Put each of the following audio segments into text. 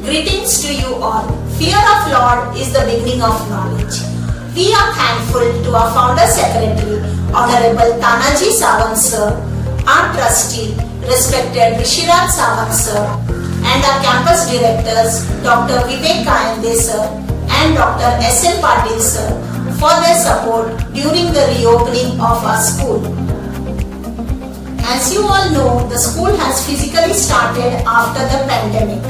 Greetings to you all. Fear of Lord is the beginning of knowledge. We are thankful to our founder secretary, Honorable Tanaji Sawant sir, our trustee, respected Rishiraj Sawant sir, and our campus directors, Dr. Vivek Kayande sir and Dr. S.L. Patil sir, for their support during the reopening of our school. As you all know, the school has physically started after the pandemic.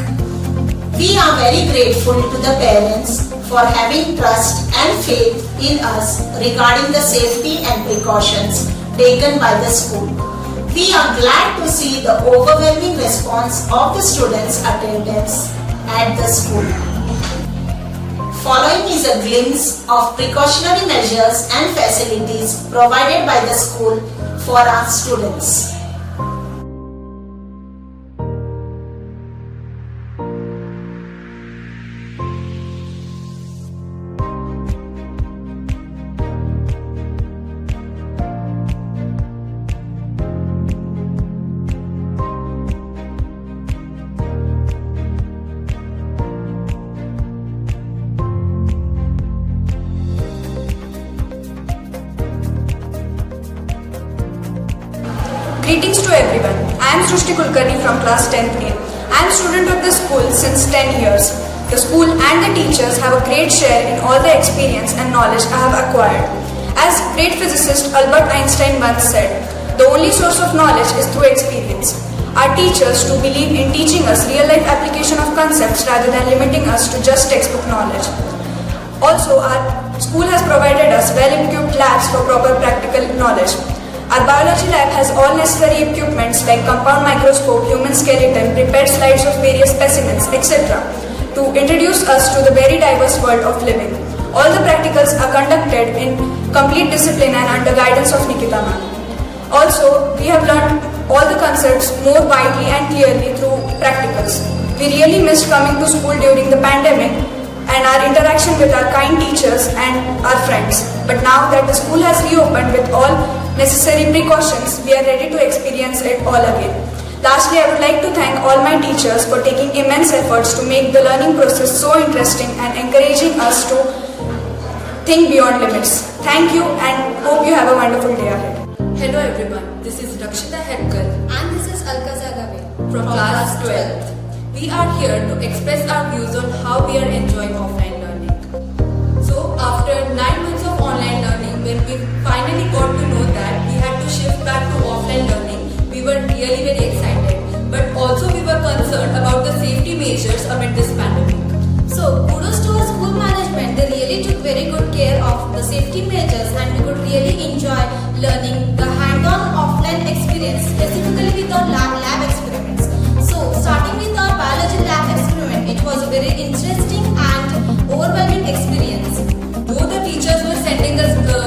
We are very grateful to the parents for having trust and faith in us regarding the safety and precautions taken by the school. We are glad to see the overwhelming response of the students' attendance at the school. Following is a glimpse of precautionary measures and facilities provided by the school for our students. Greetings to everyone. I am Srushti Kulkarni from class 10th A. I am student of the school since 10 years. The school and the teachers have a great share in all the experience and knowledge I have acquired. As great physicist Albert Einstein once said, the only source of knowledge is through experience. Our teachers to believe in teaching us real-life application of concepts rather than limiting us to just textbook knowledge. Also, our school has provided us well-equipped labs for proper practical knowledge. Our biology lab has all necessary equipments like compound microscope, human skeleton, prepared slides of various specimens, etc. to introduce us to the very diverse world of living. All the practicals are conducted in complete discipline and under guidance of Nikita ma'am. Also, we have learned all the concepts more widely and clearly through practicals. We really missed coming to school during the pandemic and our interaction with our kind teachers and our friends. But now that the school has reopened with all necessary precautions, we are ready to experience it all again. Lastly, I would like to thank all my teachers for taking immense efforts to make the learning process so interesting and encouraging us to think beyond limits. Thank you and hope you have a wonderful day ahead. Hello everyone, this is Rakshita Hedkar and this is Alkaza Gabe from class 12th. We are here to express our views on how we are enjoying offline learning. So after 9 months of online learning, when we finally got to know that we had to shift back to offline learning, we were really very excited. But also we were concerned about the safety measures amid this pandemic. So kudos to our school management, they really took very good care of the safety measures and we could really enjoy learning the hands-on offline experience, specifically with our lab experiments. So starting with our biology lab experiment, it was a very interesting and overwhelming experience. Though the teachers were sending us the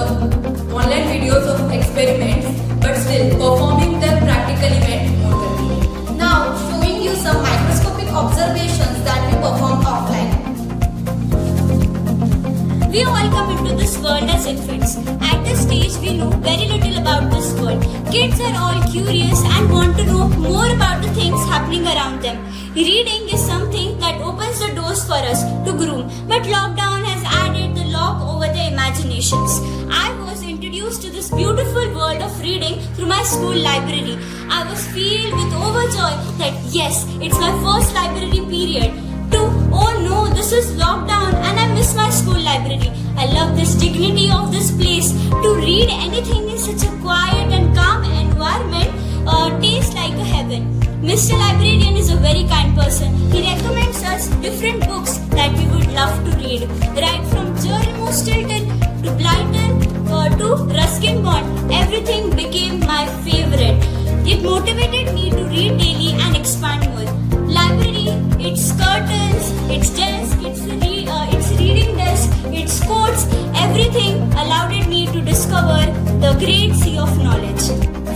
online videos of experiments, but still performing the practical event more convenient. Now showing you some microscopic observations that we performed offline. We all come into this world as infants. At this stage, we know very little about this world. Kids are all curious and want to know more about the things happening around them. Reading is something that opens the doors for us to groom, but lockdown has added the lock over their imaginations. I was introduced to this beautiful world of reading through my school library. I was filled with overjoy that yes, it's my first library period. Oh no, this is lockdown and I miss my school library. I love this dignity of this place. To read anything in such a quiet and calm environment tastes like a heaven. Mr. Librarian is a very kind person. He recommends us different books that we would love to read. Right from Jeremy Stilton to Blyton to Ruskin Bond, everything became my favorite. It motivated me to read daily and expand more. Library, its curtains, its desk, its reading desk, its quotes, everything allowed me to discover the great sea of knowledge.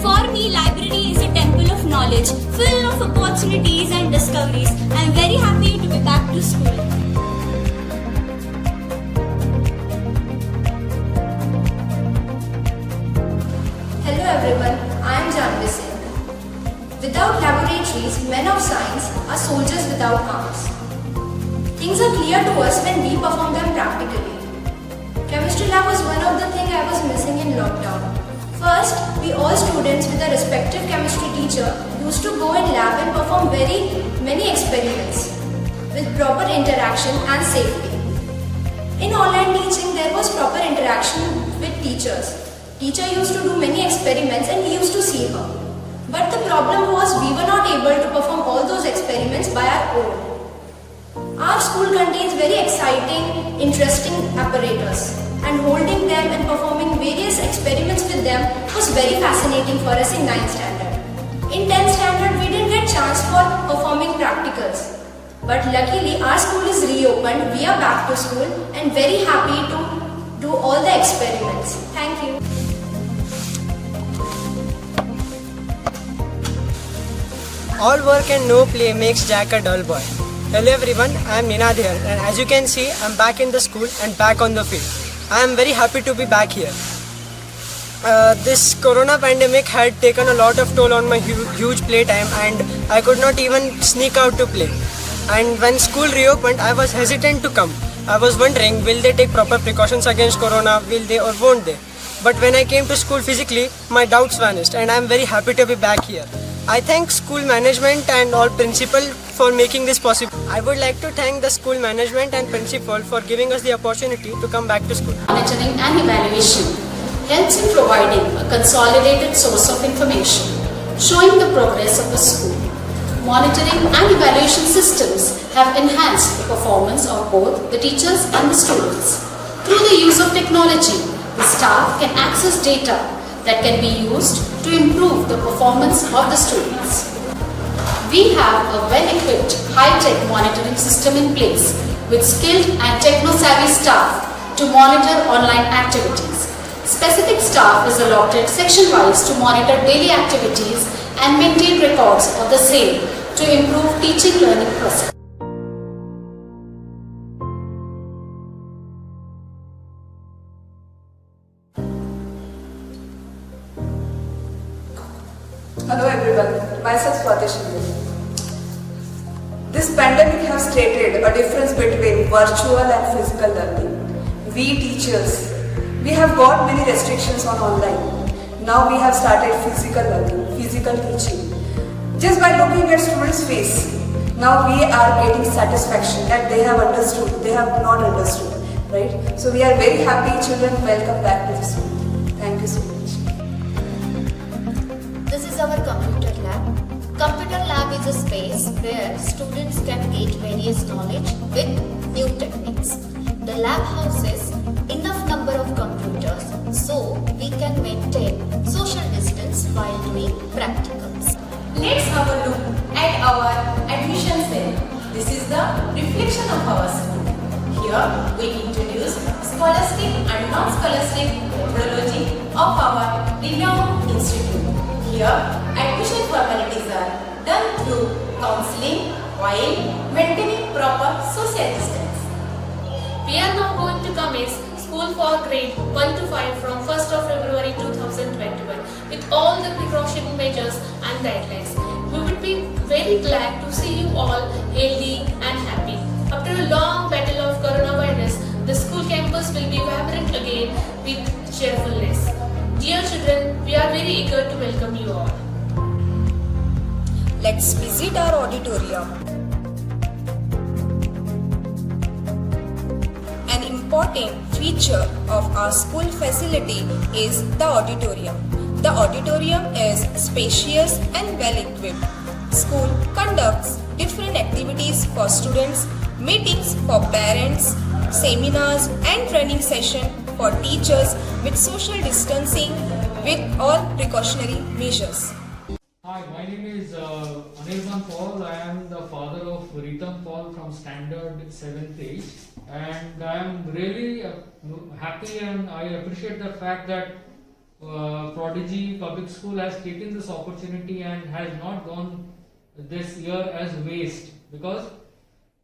For me, library is a temple of knowledge, full of opportunities and discoveries. I am very happy to be back to school. Hello everyone, I am Janvi Singh. Without laboratories, men of science are soldiers without arms. Things are clear to us when we perform them practically. Chemistry lab was one of the things I was missing in lockdown. First, we all students with a respective chemistry teacher used to go in lab and perform very many experiments with proper interaction and safety. In online teaching, there was proper interaction with teachers. Teacher used to do many experiments and we used to see her. But the problem was we were not able to perform all those experiments by our own. Our school contains very exciting, interesting apparatus, and holding them and performing various experiments with them was very fascinating for us in 9th standard. In 10th standard, we didn't get chance for performing practicals. But luckily, our school is reopened, we are back to school and very happy to do all the experiments. Thank you. All work and no play makes Jack a dull boy. Hello everyone, I am Ninad here, and as you can see, I am back in the school and back on the field. I am very happy to be back here. This corona pandemic had taken a lot of toll on my huge playtime, and I could not even sneak out to play. And when school reopened, I was hesitant to come. I was wondering, will they take proper precautions against corona, will they or won't they? But when I came to school physically, my doubts vanished, and I am very happy to be back here. I thank school management and all principal for making this possible. I would like to thank the school management and principal for giving us the opportunity to come back to school. Monitoring and evaluation helps in providing a consolidated source of information showing the progress of the school. Monitoring and evaluation systems have enhanced the performance of both the teachers and the students. Through the use of technology, the staff can access data that can be used to improve the performance of the students. We have a well-equipped high-tech monitoring system in place with skilled and techno-savvy staff to monitor online activities. Specific staff is allotted section-wise to monitor daily activities and maintain records of the same to improve teaching learning process. Hello everyone, myself Swati Shinde. This pandemic has created a difference between virtual and physical learning. We teachers, we have got many restrictions on online. Now we have started physical learning, physical teaching. Just by looking at students' face, now we are getting satisfaction that they have understood, they have not understood, right? So we are very happy children, welcome back to the school. Thank you so much. This is our computer lab. Computer lab is a space where students can get various knowledge with new techniques. The lab houses enough number of computers so we can maintain social distance while doing practicals. Let's have a look at our admission cell. This is the reflection of our school. Here we introduce scholastic and non-scholastic methodology of our renowned institute. Here, admission formalities are done through counseling while maintaining proper social distance. We are now going to commence school for grade 1 to 5 from 1st of February 2021 with all the precautionary measures and guidelines. We would be very glad to see you all healthy and happy. After a long battle of coronavirus, the school campus will be vibrant again with cheerfulness. Dear children, we are very eager to welcome you all. Let's visit our auditorium. An important feature of our school facility is the auditorium. The auditorium is spacious and well equipped. School conducts different activities for students, meetings for parents, seminars and training sessions for teachers with social distancing with all precautionary measures. Hi, my name is Anirban Paul. I am the father of Ritam Paul from Standard 7th H, and I am really happy and I appreciate the fact that Prodigy Public School has taken this opportunity and has not gone this year as waste, because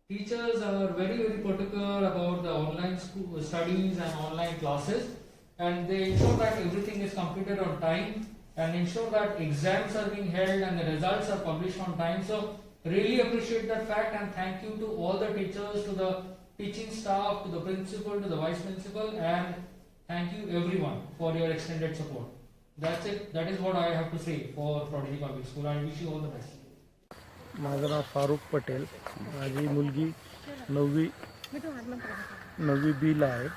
teachers are very particular about the online school studies and online classes, and they ensure that everything is completed on time and ensure that exams are being held and the results are published on time. So really appreciate that fact, and thank you to all the teachers, to the teaching staff, to the principal, to the vice principal, and thank you everyone for your extended support. That's it. That is what I have to say for Prodigy Public School. I wish you all the best. माझं नाव फारुख पटेल. माझी मुलगी 9वी बीला आहे.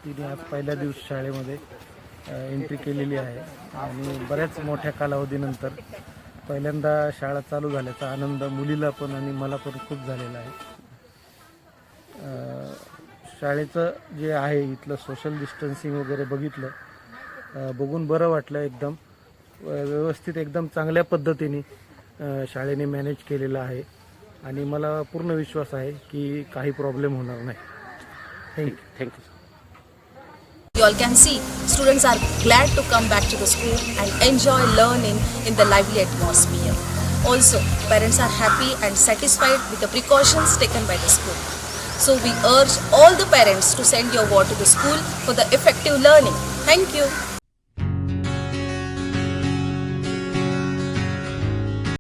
तिने आज पहिल्या दिवस शाळेमध्ये एंट्री केलेली आहे आणि बऱ्याच मोठ्या कालावधीनंतर पहिल्यांदा शाळा चालू झाल्याचा आनंद मुलीला पण आणि मला पण खूप झालेला आहे. शाळेचं जे आहे इथलं सोशल डिस्टन्सिंग वगैरे बघून बरं वाटलं. एकदम व्यवस्थित एकदम चांगल्या पद्धतीने शाळेने मॅनेज केलेलं आहे आणि मला पूर्ण विश्वास आहे की काही प्रॉब्लेम होणार नाही. Thank you. You all can see students are glad to come back to the school and enjoy learning in the lively atmosphere. Also, parents are happy and satisfied with the precautions taken by the school. So we urge all the parents to send your ward to the school for the effective learning. Thank you.